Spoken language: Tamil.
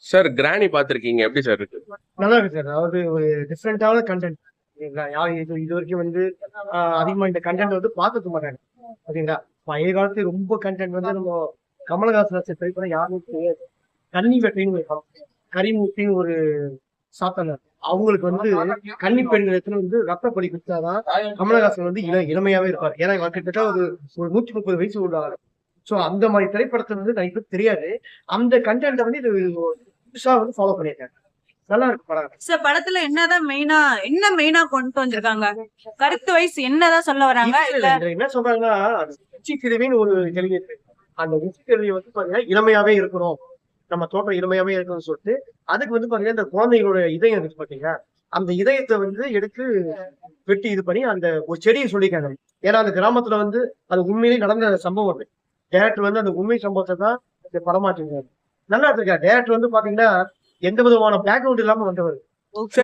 சார் கிராணி பாத்திருக்கீங்க, எப்படி சார் இருக்கு? நல்லா இருக்கு சார். அதாவது ஒரு டிஃப்ரெண்டான கண்டென்ட். சரிங்களா? யாரும் இது வரைக்கும் வந்து அதிகமா இந்த கண்டென்ட் வந்து பார்த்துக்க மாட்டாங்க. சரிங்களா? பழைய காலத்துல ரொம்ப கண்டென்ட் வந்து நம்ம கமலஹாசன் ட்ரை பண்ண யாருமே தெரியாது. கன்னி வெட்டின்னு ஒரு படம். கரிமூர்த்தின்னு ஒரு சாத்தனர். அவங்களுக்கு வந்து கன்னி பெண்களுக்கு வந்து ரத்த பலி கொடுத்தாதான் கமலஹாசன் வந்து இளமையாவே இருப்பார். ஏன்னா இவர் கிட்டத்தட்ட ஒரு 130 வயசு உள்ளாரு. சோ அந்த மாதிரி திரைப்படத்தை வந்து நிறைய பேருக்கு தெரியாது. அந்த கண்டென்ட் வந்து இது புதுசா வந்து ஃபாலோ பண்ணியிருக்காங்க. நல்லா இருக்கு படம். சார் படத்துல என்ன மெயினா கொண்டு வந்திருக்காங்க? கருத்து வயசு என்னதான் சொல்ல வராங்க? இல்ல என்ன சொல்றாங்கன்னா, உச்சி கிழவின்னு ஒரு கேள்வி இருக்கு. அந்த உச்சி கிழவி வந்து பாத்தீங்கன்னா இளமையாவே இருக்கணும். நம்ம தோற்றம் இளமையாவே இருக்கணும்னு சொல்லிட்டு அதுக்கு வந்து பாத்தீங்கன்னா இந்த குழந்தைகளோட இதயம் இருக்கு பாத்தீங்களா, அந்த இதயத்தை வந்து எடுத்து வெட்டி இது பண்ணி அந்த ஒரு செடியை சொல்லியிருக்காங்க. ஏன்னா அந்த கிராமத்துல வந்து அது உண்மையிலேயே நடந்த சம்பவம் அது. டேரக்டர் வந்து அந்த உண்மை சம்பவத்தை தான் இந்த படமாற்றிருக்காரு. நல்லா இருக்கு. டேரக்டர் வந்து பாத்தீங்கன்னா எந்த விதமான பேக்ரவுண்ட் இல்லாம வந்தவர்.